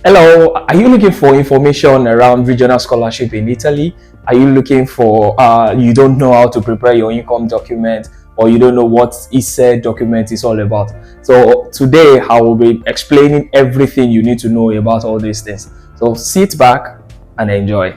Hello, are you looking for information around regional scholarship in Italy? Are you looking for, you don't know how to prepare your income document, or you don't know what ISEE document is all about? So today I will be explaining everything you need to know about all these things. So sit back and enjoy.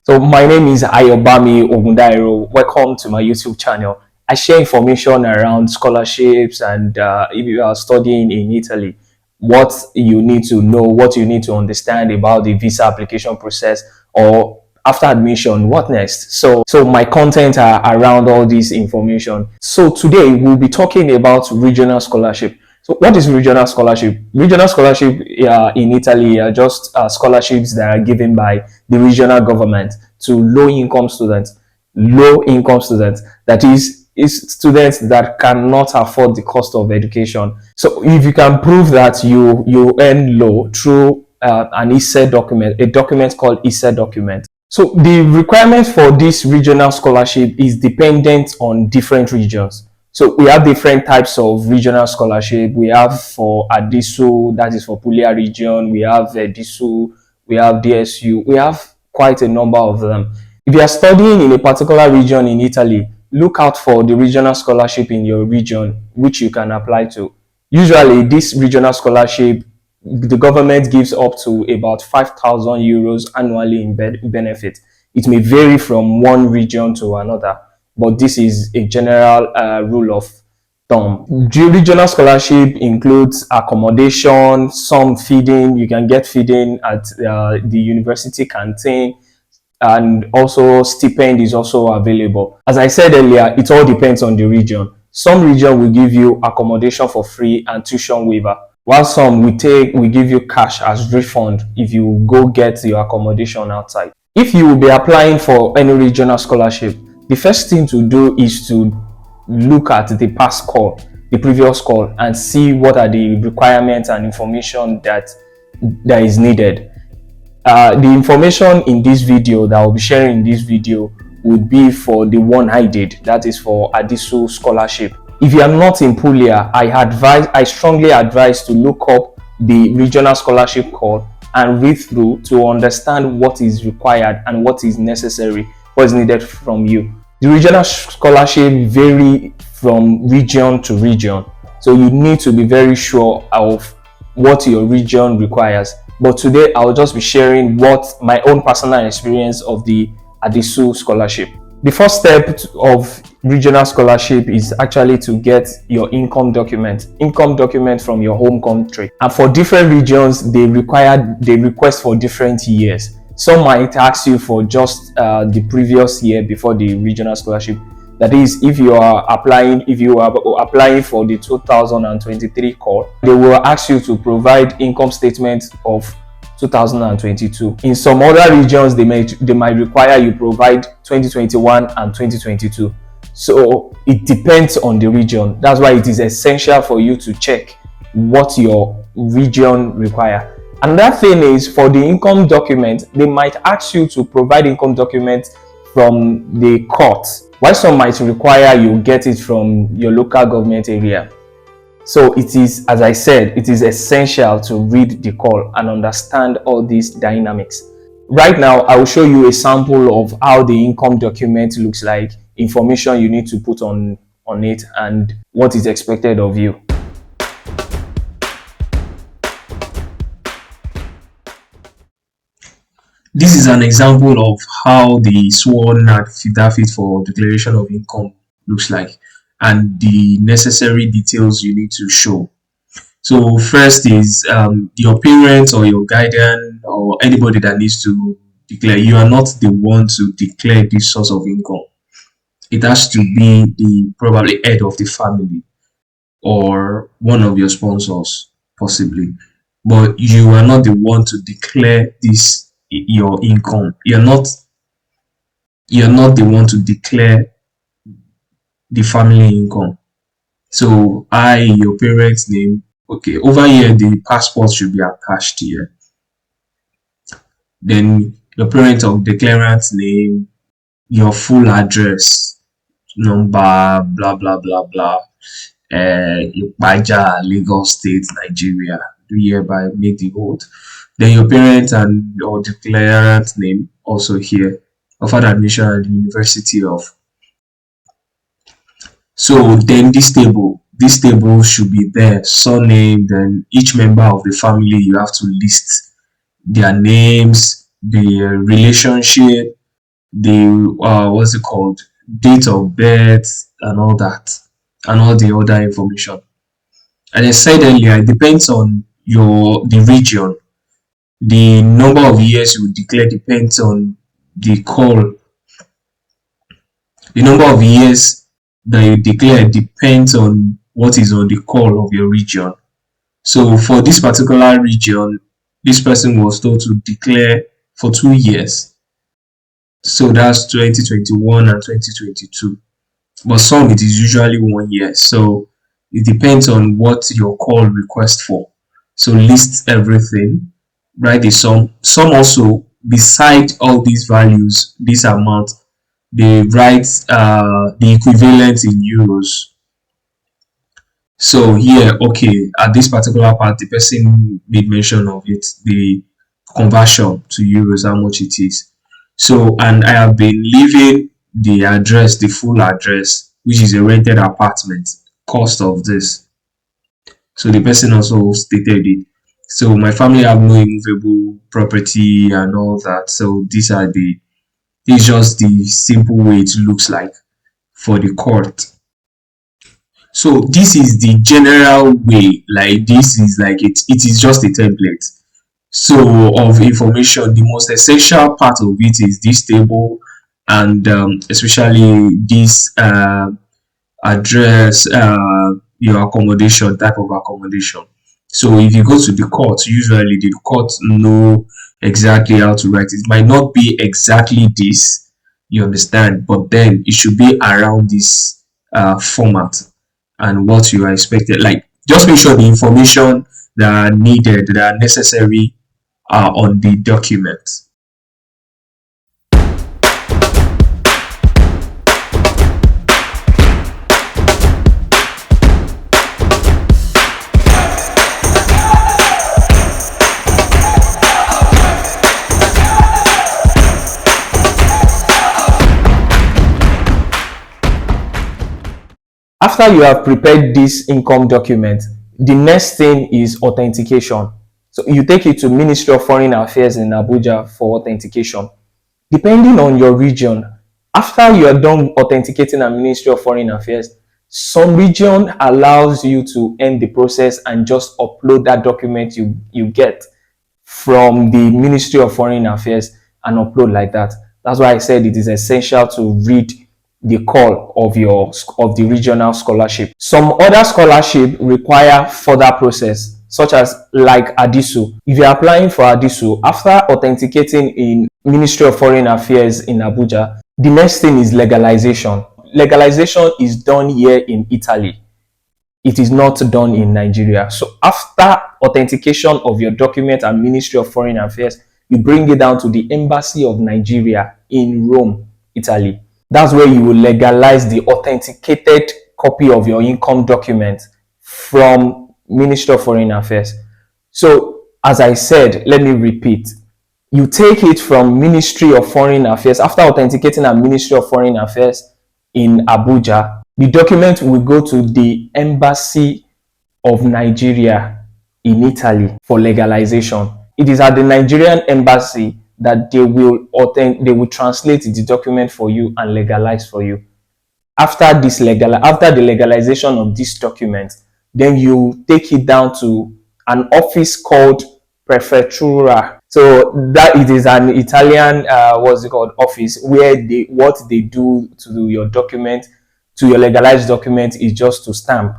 So my name is Ayobami Ogundairo. Welcome to my YouTube channel. I share information around scholarships and if you are studying in Italy, what you need to know, what you need to understand about the visa application process, or after admission, what next. So my content are around all this information. So today we'll be talking about regional scholarship. So what is regional scholarship? Regional scholarship in Italy are just scholarships that are given by the regional government to low-income students. That is students that cannot afford the cost of education. So if you can prove that you earn low through an ISEE document, a document called ISEE document. So the requirement for this regional scholarship is dependent on different regions. So we have different types of regional scholarship. We have for Adisu, that is for Puglia region. We have EDISU, we have DSU. We have quite a number of them. If you are studying in a particular region in Italy, look out for the regional scholarship in your region, which you can apply to. Usually, this regional scholarship, the government gives up to about 5,000 euros annually in benefit. It may vary from one region to another, but this is a general rule of thumb. The regional scholarship includes accommodation, some feeding. You can get feeding at the university canteen, and also stipend is also available. As I said earlier, it all depends on the region. Some region will give you accommodation for free and tuition waiver, while some will give you cash as refund if you go get your accommodation outside. If you will be applying for any regional scholarship, the first thing to do is to look at the past call, the previous call, and see what are the requirements and information that is needed. The information in this video that I'll be sharing in this video would be for the one I did, that is for Adisu scholarship. If you are not in Puglia, I strongly advise to look up the regional scholarship call and read through to understand what is required and what is necessary, what is needed from you. The regional scholarship vary from region to region, so you need to be very sure of what your region requires. But today I'll just be sharing what my own personal experience of the Adisu scholarship. The first step of regional scholarship is actually to get your income document from your home country. And for different regions, they request for different years. Some might ask you for just the previous year before the regional scholarship. That is, if you are applying for the 2023 call, they will ask you to provide income statement of 2022. In some other regions, they might require you provide 2021 and 2022. So it depends on the region. That's why it is essential for you to check what your region require. Another thing is, for the income document, they might ask you to provide income documents from the court, while some might require you get it from your local government area. So it is, as I said, it is essential to read the call and understand all these dynamics. Right now, I will show you a sample of how the income document looks like, information you need to put on it, and what is expected of you. This is an example of how the sworn affidavit for declaration of income looks like, and the necessary details you need to show. So first is your parents or your guardian or anybody that needs to declare. You are not the one to declare this source of income. It has to be the probably head of the family or one of your sponsors, possibly. But you are not the one to declare your income. You're not the one to declare the family income. So your parents' name, okay, over here the passport should be attached here. Then your parent or declarant's name, your full address, number, blah blah blah blah, Ipaja, Lagos State, Nigeria. do hereby make the oath. Then your parent and or declarant name also here. Offered admission at the University of. So then this table should be there. Surname, then each member of the family you have to list their names, the relationship, the what's it called, date of birth, and all that, and all the other information. And I said earlier, it depends on the region. The number of years you declare depends on the call. The number of years that you declare depends on what is on the call of your region. So for this particular region, this person was told to declare for 2 years. So that's 2021 and 2022. But some it is usually 1 year. So it depends on what your call request for. So list everything, write the sum. Some also, beside all these values, this amount, they write the equivalent in euros. So here, okay, at this particular part, the person made mention of it, the conversion to euros, how much it is. So, and I have been leaving the address, the full address, which is a rented apartment, cost of this. So the person also stated it. So my family have no immovable property and all that. So these are it's just the simple way it looks like for the court. So this is the general way, like this is like it is just a template. So of information, the most essential part of it is this table, and especially this address, your accommodation, type of accommodation. So if you go to the court, usually the court know exactly how to write it. It might not be exactly this, you understand, but then it should be around this format and what you are expected. Like, just make sure the information that are needed, that are necessary, are on the document. After you have prepared this income document, the next thing is authentication. So you take it to Ministry of Foreign Affairs in Abuja for authentication. Depending on your region, after you are done authenticating at Ministry of Foreign Affairs, some region allows you to end the process and just upload that document you get from the Ministry of Foreign Affairs and upload like that. That's why I said it is essential to read the call of the regional scholarship. Some other scholarship require further process, such as like Adisu. If you're applying for Adisu, after authenticating in Ministry of Foreign Affairs in Abuja, the next thing is legalization. Legalization is done here in Italy. It is not done in Nigeria. So after authentication of your document and Ministry of Foreign Affairs, you bring it down to the Embassy of Nigeria in Rome, Italy. That's where you will legalize the authenticated copy of your income document from Ministry of Foreign Affairs. So, as I said, let me repeat. You take it from Ministry of Foreign Affairs. After authenticating at Ministry of Foreign Affairs in Abuja, the document will go to the Embassy of Nigeria in Italy for legalization. It is at the Nigerian embassy that they will translate the document for you and legalize for you. After the legalization of this document, then you take it down to an office called prefettura. So that it is an Italian office where what they do to your document, to your legalized document, is just to stamp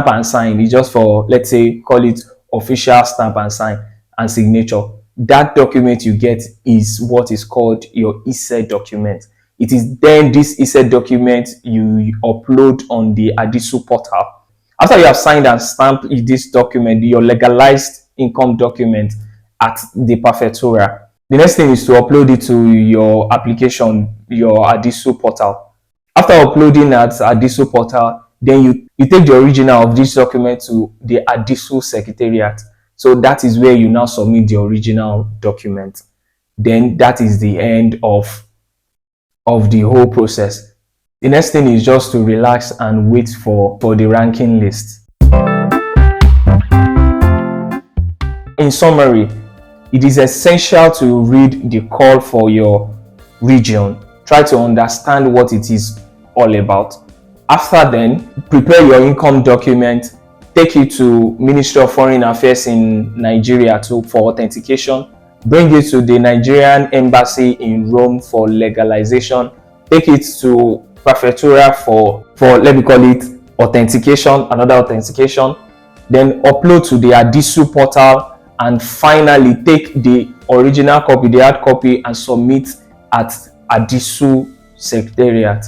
and sign. It's just for, let's say, call it official stamp and sign and signature. That document you get is what is called your ESEE document. It is then this ESEE document you upload on the Adisu portal. After you have signed and stamped this document, your legalized income document at the prefectura, the next thing is to upload it to your application, your Adisu portal. After uploading at Adisu portal, then you take the original of this document to the Adisu secretariat. So that is where you now submit the original document. Then that is the end of the whole process. The next thing is just to relax and wait for the ranking list. In summary, it is essential to read the call for your region. Try to understand what it is all about. After then, prepare your income document, take it to Ministry of Foreign Affairs in Nigeria for authentication, bring it to the Nigerian Embassy in Rome for legalization, take it to Prefectura for let me call it authentication, another authentication, then upload to the Adisu portal, and finally take the original copy, the hard copy, and submit at Adisu Secretariat.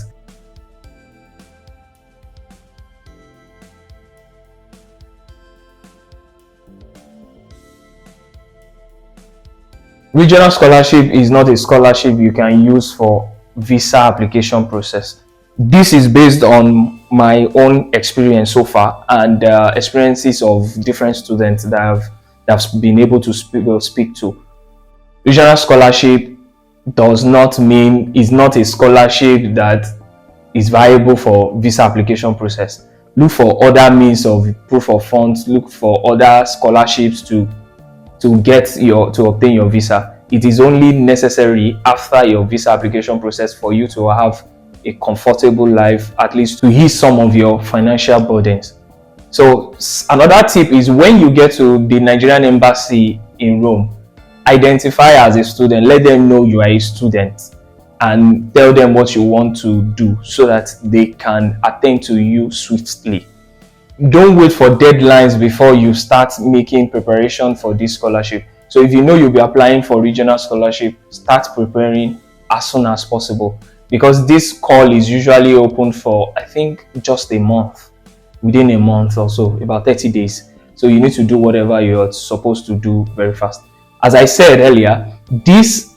Regional scholarship is not a scholarship you can use for visa application process. This is based on my own experience so far and experiences of different students that have been able to speak to. Regional scholarship is not a scholarship that is viable for visa application process. Look for other means of proof of funds. Look for other scholarships to obtain your visa. It is only necessary after your visa application process for you to have a comfortable life, at least to ease some of your financial burdens. So another tip is, when you get to the Nigerian Embassy in Rome, identify as a student. Let them know you are a student and tell them what you want to do so that they can attend to you swiftly. Don't wait for deadlines before you start making preparation for this scholarship. So if you know you'll be applying for regional scholarship, start preparing as soon as possible, because this call is usually open for, I think, just a month, within a month or so, about 30 days. So you need to do whatever you're supposed to do very fast. As I said earlier, this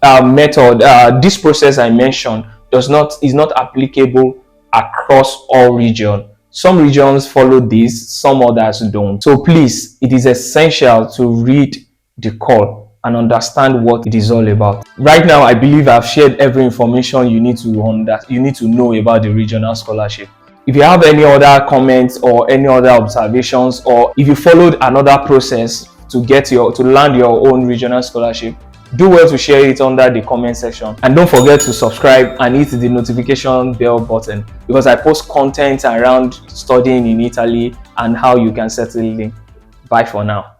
this process I mentioned is not applicable across all regions. Some regions follow this, some others don't. So please, it is essential to read the call and understand what it is all about. Right now, I believe I've shared every information you need to know about the regional scholarship. If you have any other comments or any other observations, or if you followed another process to land your own regional scholarship, do well to share it under the comment section, and don't forget to subscribe and hit the notification bell button, because I post content around studying in Italy and how you can settle in. Bye for now.